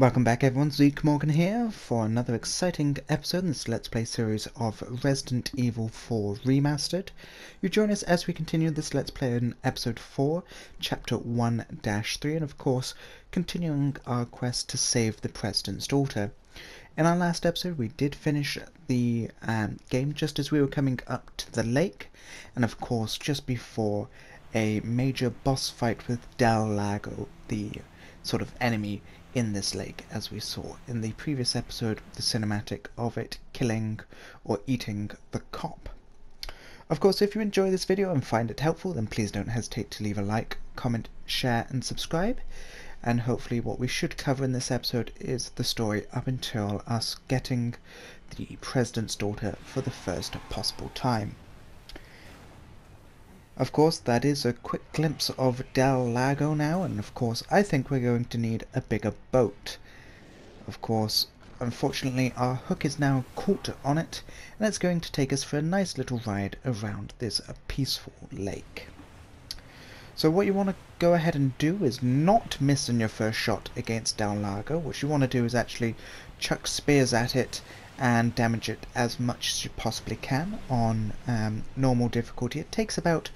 Welcome back everyone, Zeke here for another exciting episode in this Let's Play series of Resident Evil 4 Remastered. You join us as we continue this Let's Play in Episode 4, Chapter 1-3, and of course, continuing our quest to save the President's daughter. In our last episode, we did finish the game just as we were coming up to the lake, and of course, just before a major boss fight with Lago, the sort of enemy in this lake, as we saw in the previous episode, the cinematic of it killing or eating the cop. Of course, if you enjoy this video and find it helpful, then please don't hesitate to leave a like, comment, share and subscribe. And hopefully what we should cover in this episode is the story up until us getting the President's daughter for the first possible time. Of course, that is a quick glimpse of Lago now, and of course I think we're going to need a bigger boat. Of course, unfortunately our hook is now caught on it, and it's going to take us for a nice little ride around this peaceful lake. So what you want to go ahead and do is not miss on your first shot against Lago. What you want to do is actually chuck spears at it and damage it as much as you possibly can on normal difficulty. It takes about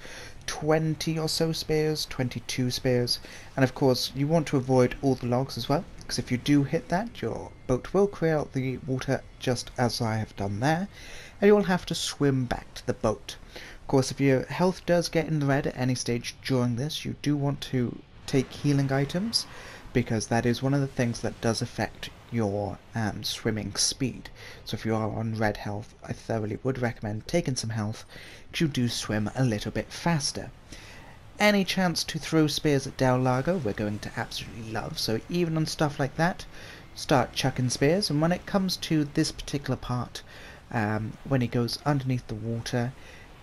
20 or so spears, 22 spears, and of course you want to avoid all the logs as well, because if you do hit that, your boat will clear out the water just as I have done there, and you will have to swim back to the boat. Of course, if your health does get in the red at any stage during this, you do want to take healing items, because that is one of the things that does affect your swimming speed. So if you are on red health, I thoroughly would recommend taking some health, because you do swim a little bit faster. Any chance to throw spears at Lago we're going to absolutely love, so even on stuff like that, start chucking spears, and when it comes to this particular part, when he goes underneath the water,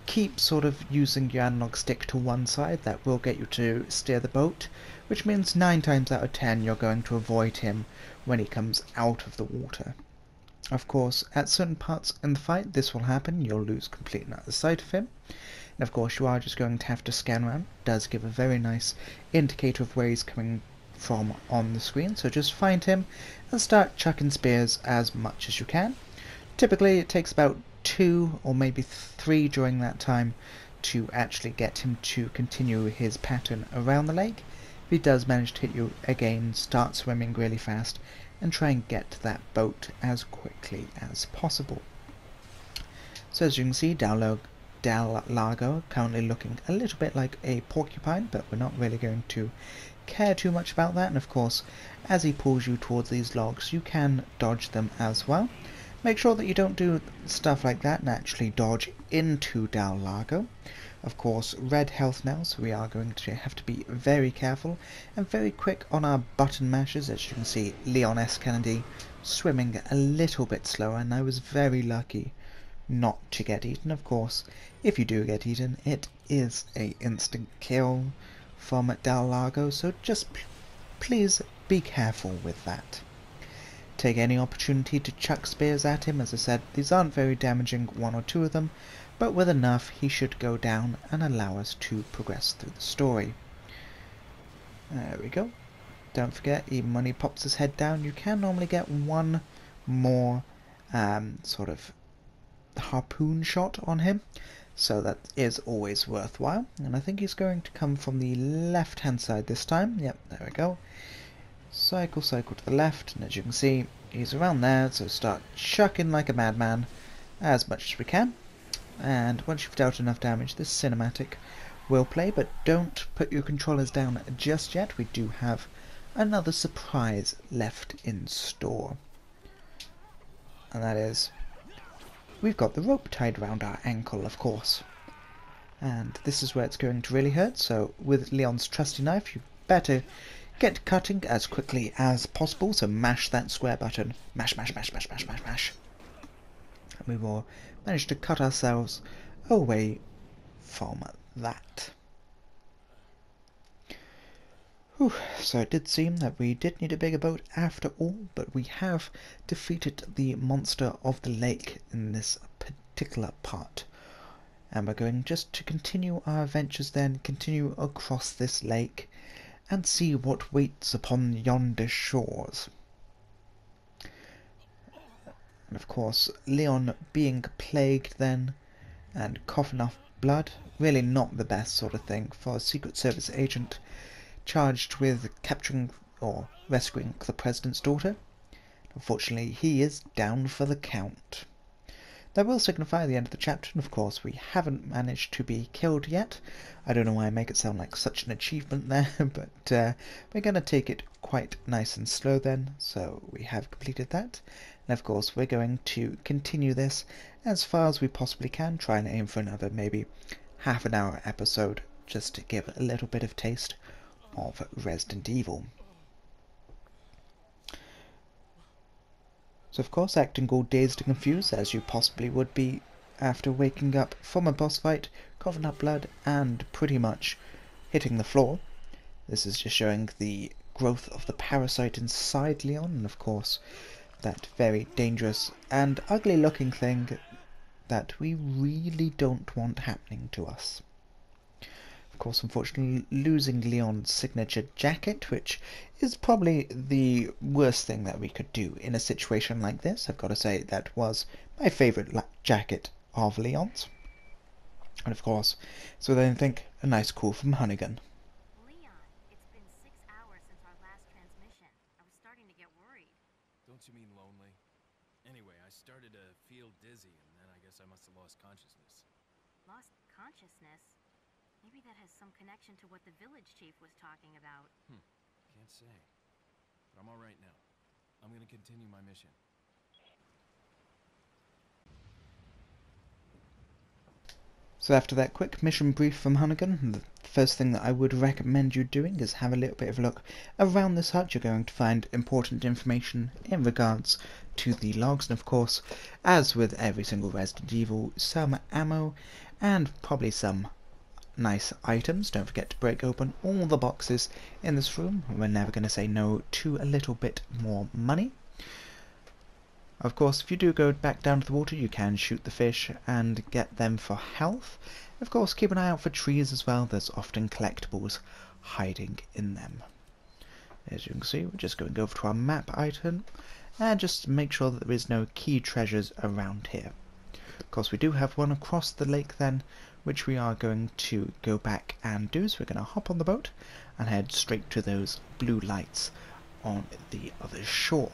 keep sort of using your analog stick to one side. That will get you to steer the boat, which means 9 times out of 10 you're going to avoid him when he comes out of the water. Of course, at certain parts in the fight this will happen, you'll lose completely out of sight of him, and of course you are just going to have to scan around. It does give a very nice indicator of where he's coming from on the screen, so just find him and start chucking spears as much as you can. Typically it takes about 2 or maybe 3 during that time to actually get him to continue his pattern around the lake. If he does manage to hit you again, start swimming really fast and try and get to that boat as quickly as possible. So as you can see, Lago currently looking a little bit like a porcupine, but we're not really going to care too much about that. And of course, as he pulls you towards these logs, you can dodge them as well. Make sure that you don't do stuff like that and actually dodge into Lago. Of course, red health now, so we are going to have to be very careful and very quick on our button mashes. As you can see, Leon S. Kennedy swimming a little bit slower, and I was very lucky not to get eaten. Of course, if you do get eaten, it is a instant kill from Lago, so just please be careful with that. Take any opportunity to chuck spears at him. As I said, these aren't very damaging, 1 or 2 of them, but with enough he should go down and allow us to progress through the story. There we go. Don't forget, even when he pops his head down, you can normally get one more sort of harpoon shot on him, so that is always worthwhile. And I think he's going to come from the left hand side this time. Yep, there we go. Cycle to the left, and as you can see, he's around there, so start chucking like a madman as much as we can. And once you've dealt enough damage, this cinematic will play, but don't put your controllers down just yet. We do have another surprise left in store. And that is, we've got the rope tied around our ankle, of course. And this is where it's going to really hurt, so with Leon's trusty knife, you better get cutting as quickly as possible, so mash that square button. Mash, mash, mash, mash, mash, mash, mash. And we will manage to cut ourselves away from that. Whew. So it did seem that we did need a bigger boat after all, but we have defeated the monster of the lake in this particular part. And we're going just to continue our adventures then, continue across this lake, and see what waits upon yonder shores. And of course, Leon being plagued then and coughing up blood, really not the best sort of thing for a Secret Service agent charged with capturing or rescuing the President's daughter. Unfortunately, he is down for the count. That will signify the end of the chapter, and of course we haven't managed to be killed yet. I don't know why I make it sound like such an achievement there, but we're going to take it quite nice and slow then, so we have completed that. And of course we're going to continue this as far as we possibly can, try and aim for another maybe half an hour episode, just to give a little bit of taste of Resident Evil. So of course, acting all dazed and confused, as you possibly would be after waking up from a boss fight, coughing up blood, and pretty much hitting the floor. This is just showing the growth of the parasite inside Leon, and of course, that very dangerous and ugly looking thing that we really don't want happening to us. Of course, unfortunately, losing Leon's signature jacket, which is probably the worst thing that we could do in a situation like this. I've got to say that was my favourite jacket of Leon's. And of course, so then think a nice call from Hunnigan. Leon, it's been 6 hours since our last transmission. I was starting to get worried. Don't you mean lonely? Anyway, I started to feel dizzy, and then I guess I must have lost consciousness. Lost consciousness? Maybe that has some connection to what the village chief was talking about. Can't say. But I'm alright now. I'm gonna continue my mission. So after that quick mission brief from Hunnigan, the first thing that I would recommend you doing is have a little bit of a look around this hut. You're going to find important information in regards to the logs, and of course, as with every single Resident Evil, some ammo and probably some nice items. Don't forget to break open all the boxes in this room. We're never going to say no to a little bit more money. Of course, if you do go back down to the water, you can shoot the fish and get them for health. Of course, keep an eye out for trees as well. There's often collectibles hiding in them. As you can see, we're just going over to our map item and just make sure that there is no key treasures around here. Of course, we do have one across the lake then, which we are going to go back and do. So we're going to hop on the boat and head straight to those blue lights on the other shore.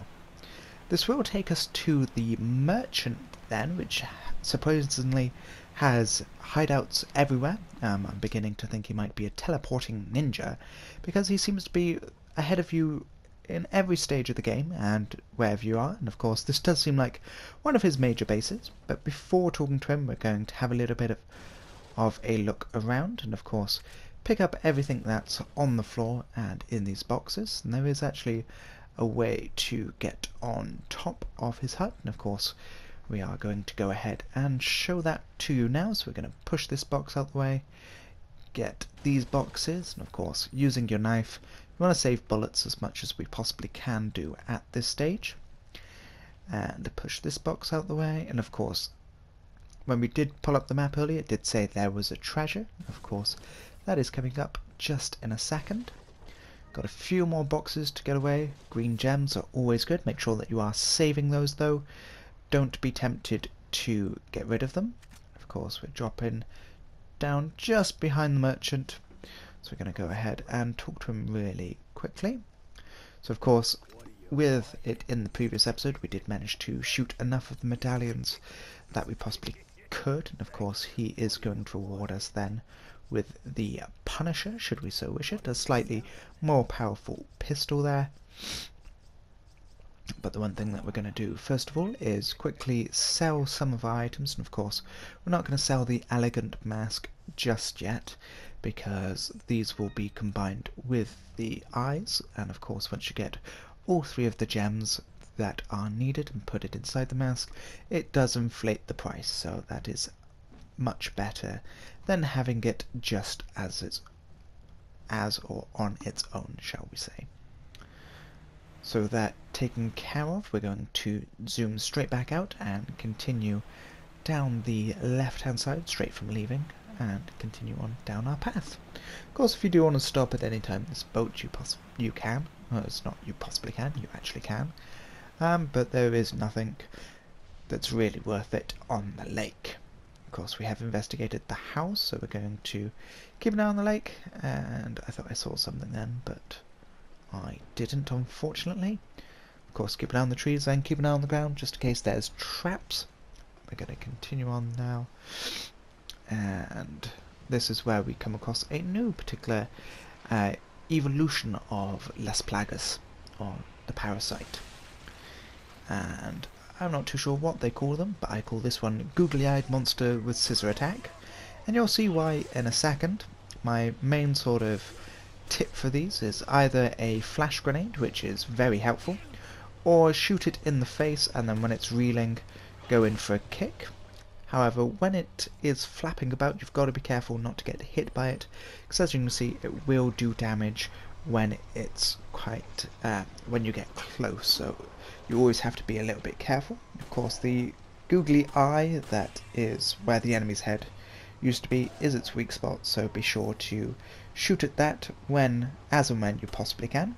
This will take us to the merchant then, which supposedly has hideouts everywhere. I'm beginning to think he might be a teleporting ninja, because he seems to be ahead of you in every stage of the game and wherever you are. And of course, this does seem like one of his major bases. But before talking to him, we're going to have a little bit of a look around, and of course pick up everything that's on the floor and in these boxes. And there is actually a way to get on top of his hut, and of course we are going to go ahead and show that to you now. So we're going to push this box out the way, get these boxes, and of course using your knife, you want to save bullets as much as we possibly can do at this stage, and push this box out the way. And of course, when we did pull up the map earlier, it did say there was a treasure. Of course, that is coming up just in a second. Got a few more boxes to get away. Green gems are always good. Make sure that you are saving those though. Don't be tempted to get rid of them. Of course, we're dropping down just behind the merchant. So we're going to go ahead and talk to him really quickly. So of course, with it in the previous episode, we did manage to shoot enough of the medallions that we possibly could. And of course, he is going to reward us then with the Punisher, should we so wish it. A slightly more powerful pistol there. But the one thing that we're going to do first of all is quickly sell some of our items. And of course, we're not going to sell the elegant mask just yet, because these will be combined with the eyes. And of course, once you get all three of the gems that are needed and put it inside the mask, it does inflate the price. So that is much better than having it just as or on its own, shall we say. So that taken care of, we're going to zoom straight back out and continue down the left hand side, straight from leaving, and continue on down our path. Of course, if you do want to stop at any time in this boat, you can. Well, it's not you possibly can, you actually can. But there is nothing that's really worth it on the lake. Of course, we have investigated the house, so we're going to keep an eye on the lake, and I thought I saw something then, but I didn't, unfortunately. Of course, keep an eye on the trees and keep an eye on the ground, just in case there's traps. We're going to continue on now, and this is where we come across a new particular evolution of Las Plagas, or the parasite. And I'm not too sure what they call them, but I call this one Googly-Eyed Monster with Scissor Attack, and you'll see why in a second. My main sort of tip for these is either a flash grenade, which is very helpful, or shoot it in the face and then when it's reeling, go in for a kick. However, when it is flapping about, you've got to be careful not to get hit by it, because as you can see, it will do damage when it's quite when you get close. So you always have to be a little bit careful. Of course, the googly eye, that is where the enemy's head used to be, is its weak spot. So be sure to shoot at that as and when you possibly can.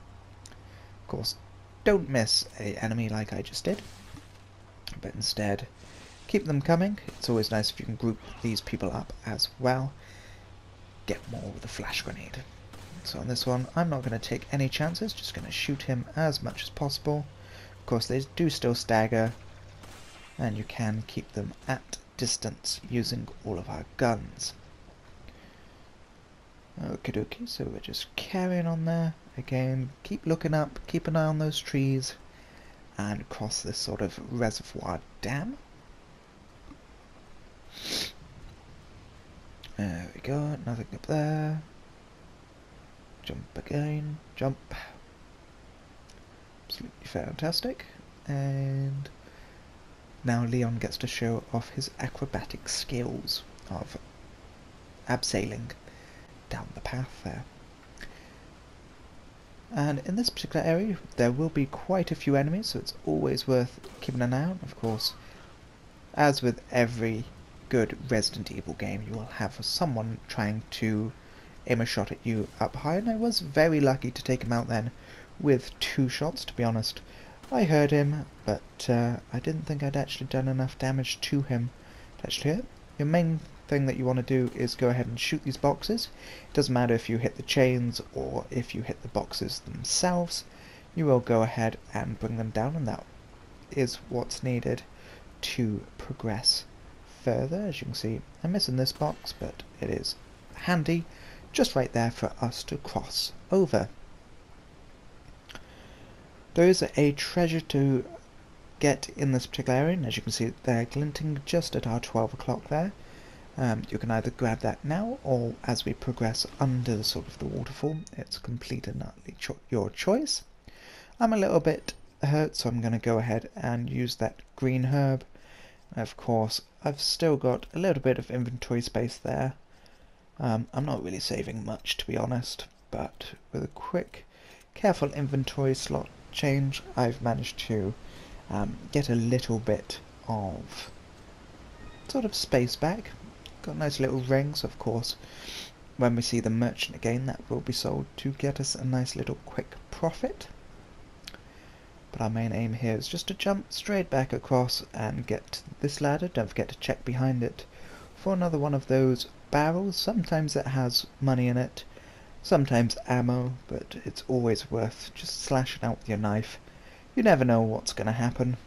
Of course, don't miss an enemy like I just did, but instead keep them coming. It's always nice if you can group these people up as well. Get more with a flash grenade. So on this one, I'm not going to take any chances, just going to shoot him as much as possible. Of course, they do still stagger, and you can keep them at distance using all of our guns. Okie dokie, so we're just carrying on there. Again, keep looking up, keep an eye on those trees, and cross this sort of reservoir dam. There we go, nothing up there. Jump again, jump. Absolutely fantastic. And now Leon gets to show off his acrobatic skills of abseiling down the path there. And in this particular area there will be quite a few enemies, so it's always worth keeping an eye on. Of course, as with every good Resident Evil game, you will have someone trying to aim a shot at you up high, and I was very lucky to take him out then with 2 shots, to be honest. I heard him, but I didn't think I'd actually done enough damage to him to actually hit. Your main thing that you want to do is go ahead and shoot these boxes. It doesn't matter if you hit the chains or if you hit the boxes themselves, you will go ahead and bring them down, and that is what's needed to progress further. As you can see, I'm missing this box, but it is handy just right there for us to cross over. There is a treasure to get in this particular area, and as you can see they're glinting just at our 12 o'clock there. You can either grab that now, or as we progress under the sort of the waterfall. It's complete and utterly your choice. I'm a little bit hurt, so I'm going to go ahead and use that green herb. Of course, I've still got a little bit of inventory space there. I'm not really saving much, to be honest, but with a quick, careful inventory slot change, I've managed to get a little bit of sort of space back. Got nice little rings. Of course, when we see the merchant again, that will be sold to get us a nice little quick profit. But our main aim here is just to jump straight back across and get to this ladder. Don't forget to check behind it for another one of those barrels. Sometimes it has money in it, sometimes ammo, but it's always worth just slashing out with your knife. You never know what's going to happen.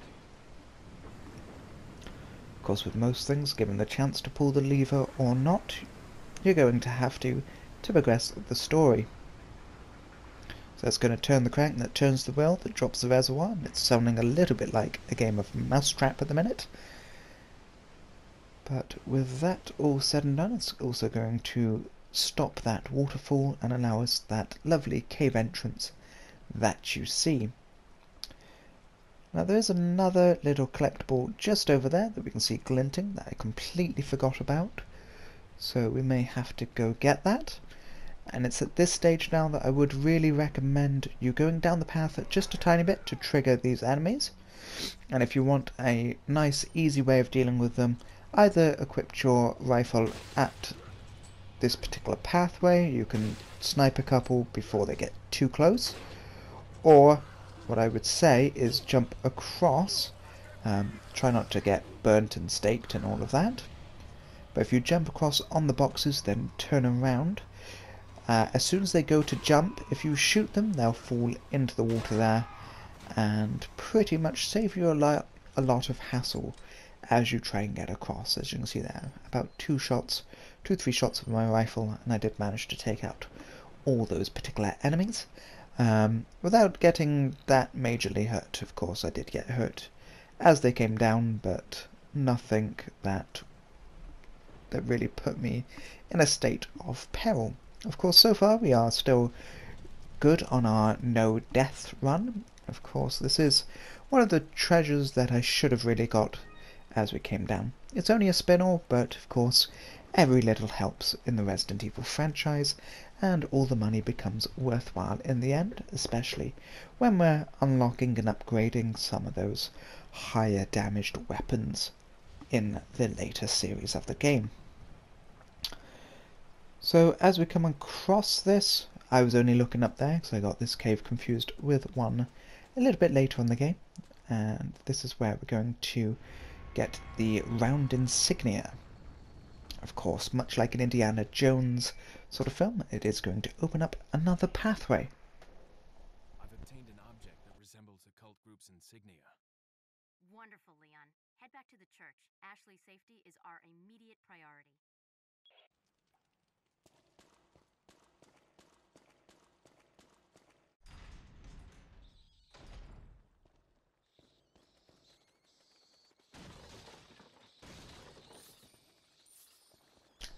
Of course, with most things, given the chance to pull the lever or not, you're going to have to progress the story. So it's going to turn the crank that turns the wheel that drops the reservoir, and it's sounding a little bit like a game of mousetrap at the minute. But with that all said and done, it's also going to stop that waterfall and allow us that lovely cave entrance that you see. Now there is another little collectible just over there that we can see glinting that I completely forgot about, so we may have to go get that. And it's at this stage now that I would really recommend you going down the path just a tiny bit to trigger these enemies. And if you want a nice easy way of dealing with them, either equip your rifle at this particular pathway, you can snipe a couple before they get too close, or what I would say is jump across Try not to get burnt and staked and all of that. But if you jump across on the boxes, then turn around. As soon as they go to jump, if you shoot them, they'll fall into the water there, and pretty much save you a lot of hassle as you try and get across. As you can see there, about 3 shots of my rifle, and I did manage to take out all those particular enemies without getting that majorly hurt. Of course, I did get hurt as they came down, but nothing that really put me in a state of peril. Of course, so far we are still good on our no death run. Of course, this is one of the treasures that I should have really got as we came down. It's only a spin-off, but of course every little helps in the Resident Evil franchise, and all the money becomes worthwhile in the end, especially when we're unlocking and upgrading some of those higher damaged weapons in the later series of the game. So as we come across this, I was only looking up there because I got this cave confused with one a little bit later in the game, and this is where we're going to get the round insignia. Of course, much like an Indiana Jones sort of film, it is going to open up another pathway. I've obtained an object that resembles a cult group's insignia. Wonderful, Leon. Head back to the church. Ashley's safety is our immediate priority.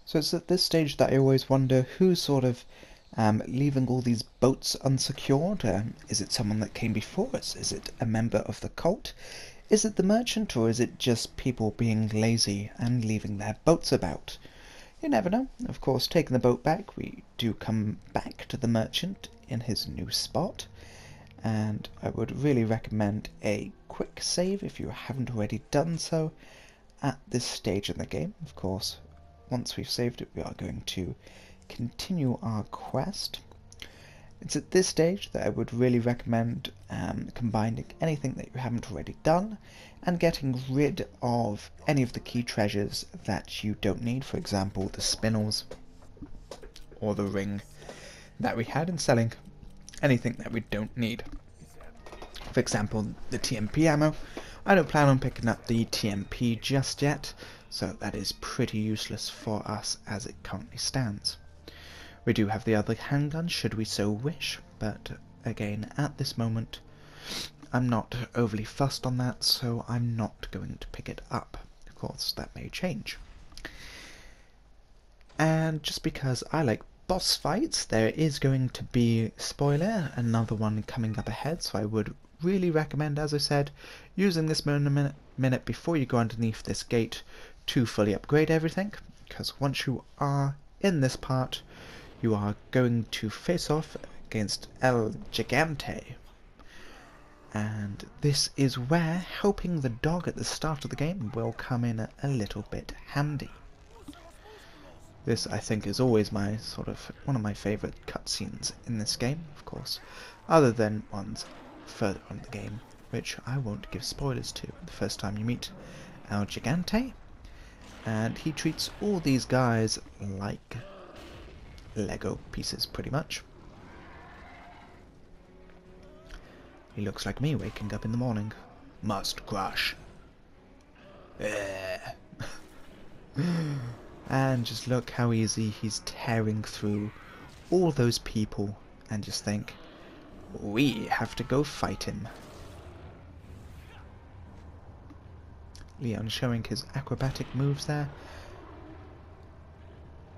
So it's at this stage that I always wonder who's sort of leaving all these boats unsecured. Is it someone that came before us? Is it a member of the cult? Is it the merchant, or is it just people being lazy and leaving their boats about? You never know. Of course, taking the boat back, we do come back to the merchant in his new spot, and I would really recommend a quick save if you haven't already done so at this stage in the game. Of course, once we've saved it, we are going to continue our quest. It's at this stage that I would really recommend combining anything that you haven't already done and getting rid of any of the key treasures that you don't need, for example the spinels or the ring that we had, and selling anything that we don't need. For example, the TMP ammo. I don't plan on picking up the TMP just yet, so that is pretty useless for us as it currently stands. We do have the other handgun should we so wish, but again at this moment I'm not overly fussed on that, so I'm not going to pick it up. Of course that may change. And just because I like boss fights, there is going to be, spoiler, another one coming up ahead, so I would really recommend, as I said, using this minute before you go underneath this gate to fully upgrade everything, because once you are in this part, you are going to face off against El Gigante. And this is where helping the dog at the start of the game will come in a little bit handy. This, I think, is always my one of my favourite cutscenes in this game, of course, other than ones further on in the game, which I won't give spoilers to. The first time you meet El Gigante, and he treats all these guys like Lego pieces, pretty much. He looks like me waking up in the morning. Must crush. And just look how easy he's tearing through all those people, and just think, we have to go fight him. Leon showing his acrobatic moves there.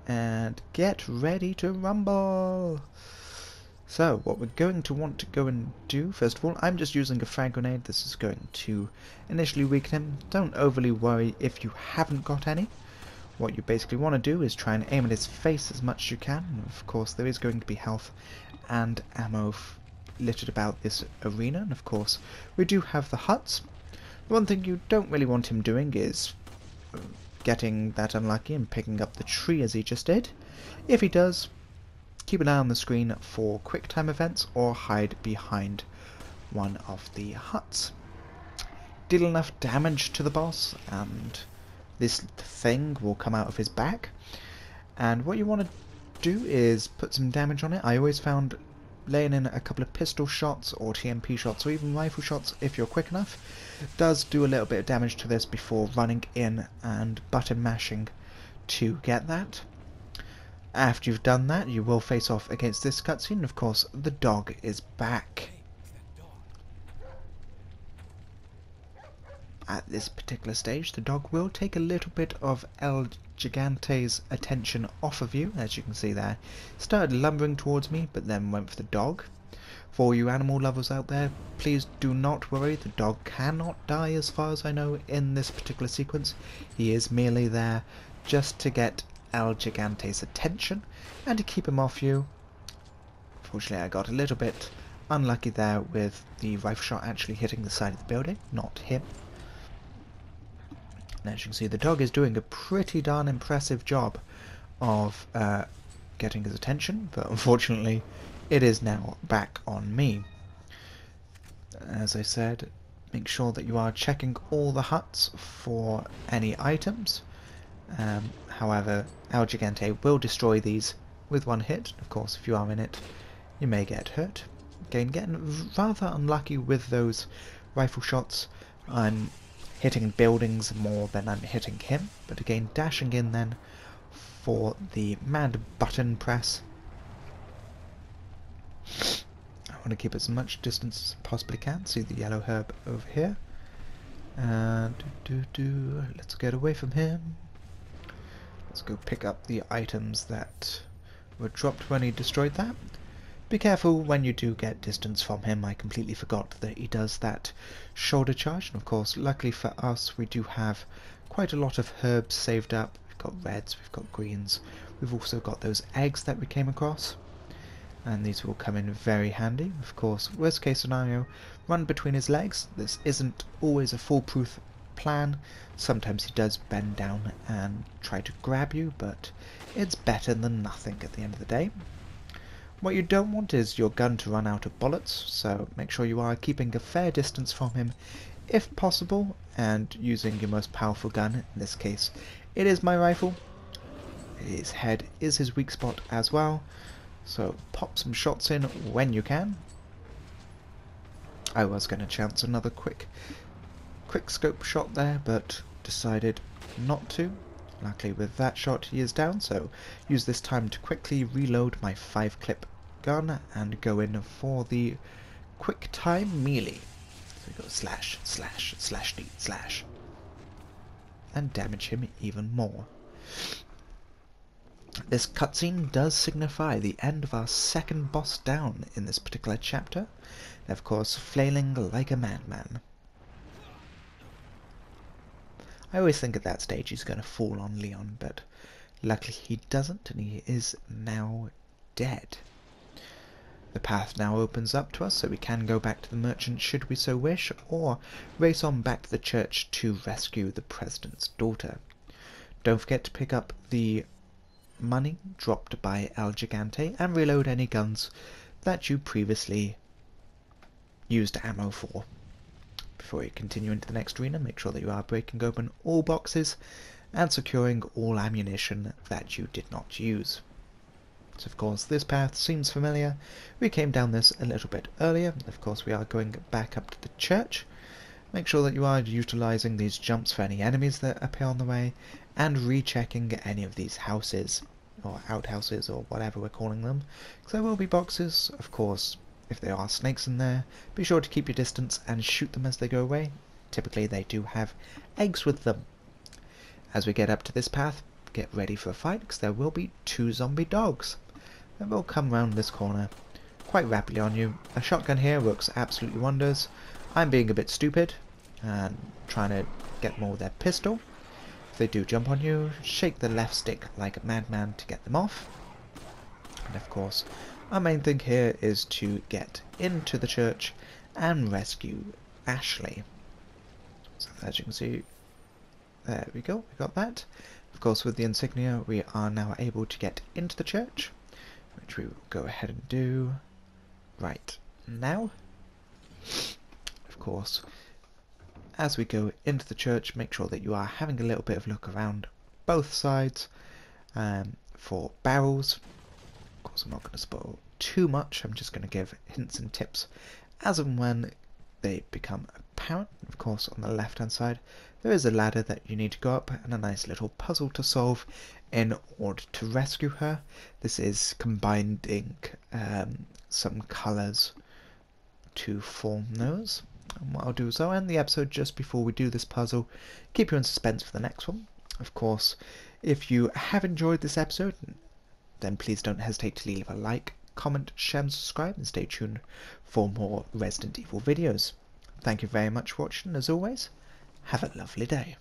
And get ready to rumble! So, what we're going to want to go and do, first of all, I'm just using a frag grenade. This is going to initially weaken him. Don't overly worry if you haven't got any. What you basically want to do is try and aim at his face as much as you can. And of course, there is going to be health and ammo littered about this arena. And of course, we do have the huts. The one thing you don't really want him doing is getting that unlucky and picking up the tree as he just did. If he does, keep an eye on the screen for quick time events or hide behind one of the huts. deal enough damage to the boss, and this thing will come out of his back. And what you want to do is put some damage on it. I always found laying in a couple of pistol shots or TMP shots or even rifle shots, if you're quick enough, does do a little bit of damage to this before running in and button mashing to get that. After you've done that, you will face off against this cutscene. Of course, the dog is back. At this particular stage, the dog will take a little bit of El Gigante's attention off of you, as you can see there. Started lumbering towards me, but then went for the dog. For all you animal lovers out there, please do not worry, the dog cannot die as far as I know in this particular sequence. He is merely there just to get El Gigante's attention and to keep him off you. Fortunately, I got a little bit unlucky there with the rifle shot actually hitting the side of the building, not him. And as you can see, the dog is doing a pretty darn impressive job of getting his attention, but unfortunately it is now back on me. As I said, make sure that you are checking all the huts for any items. However, El Gigante will destroy these with one hit. Of course, if you are in it, you may get hurt. Again, getting rather unlucky with those rifle shots. I'm hitting buildings more than I'm hitting him, but again, dashing in then for the mad button press. I want to keep as much distance as I possibly can. See the yellow herb over here. Let's get away from him. Let's go pick up the items that were dropped when he destroyed that. Be careful when you do get distance from him. I completely forgot that he does that shoulder charge. And of course, luckily for us, we do have quite a lot of herbs saved up. We've got reds, we've got greens. We've also got those eggs that we came across. And these will come in very handy. Of course, worst case scenario, run between his legs. This isn't always a foolproof plan. Sometimes he does bend down and try to grab you, but it's better than nothing at the end of the day. What you don't want is your gun to run out of bullets, so make sure you are keeping a fair distance from him if possible, and using your most powerful gun. In this case, it is my rifle. His head is his weak spot as well, so pop some shots in when you can. I was going to chance another quick scope shot there, but decided not to. Luckily with that shot he is down, so use this time to quickly reload my 5-clip gun and go in for the quick time melee. So we go slash, slash, slash, D, slash, and damage him even more. This cutscene does signify the end of our second boss down in this particular chapter, and of course flailing like a madman. I always think at that stage he's going to fall on Leon, but luckily he doesn't, and he is now dead. The path now opens up to us, so we can go back to the merchant should we so wish, or race on back to the church to rescue the president's daughter. Don't forget to pick up the money dropped by El Gigante and reload any guns that you previously used ammo for. Before you continue into the next arena, make sure that you are breaking open all boxes and securing all ammunition that you did not use. So of course this path seems familiar. We came down this a little bit earlier. Of course we are going back up to the church. Make sure that you are utilizing these jumps for any enemies that appear on the way, and rechecking any of these houses, or outhouses, or whatever we're calling them, because there will be boxes. Of course, if there are snakes in there, be sure to keep your distance and shoot them as they go away. Typically they do have eggs with them. As we get up to this path, get ready for a fight, because there will be 2 zombie dogs that will come round this corner quite rapidly on you. A shotgun here works absolutely wonders. I'm being a bit stupid and trying to get more with their pistol. If they do jump on you, shake the left stick like a madman to get them off. And of course, our main thing here is to get into the church and rescue Ashley. So as you can see, there we go, we got that. Of course, with the insignia we are now able to get into the church, which we will go ahead and do right now. Of course, as we go into the church, make sure that you are having a little bit of a look around both sides for barrels. Of course, I'm not going to spoil too much. I'm just going to give hints and tips as and when they become apparent. Of course, on the left hand side there is a ladder that you need to go up and a nice little puzzle to solve in order to rescue her. This is combining some colours to form those. And what I'll do is I'll end the episode just before we do this puzzle, keep you in suspense for the next one. Of course, if you have enjoyed this episode, then please don't hesitate to leave a like, comment, share and subscribe, and stay tuned for more Resident Evil videos. Thank you very much for watching. As always, have a lovely day.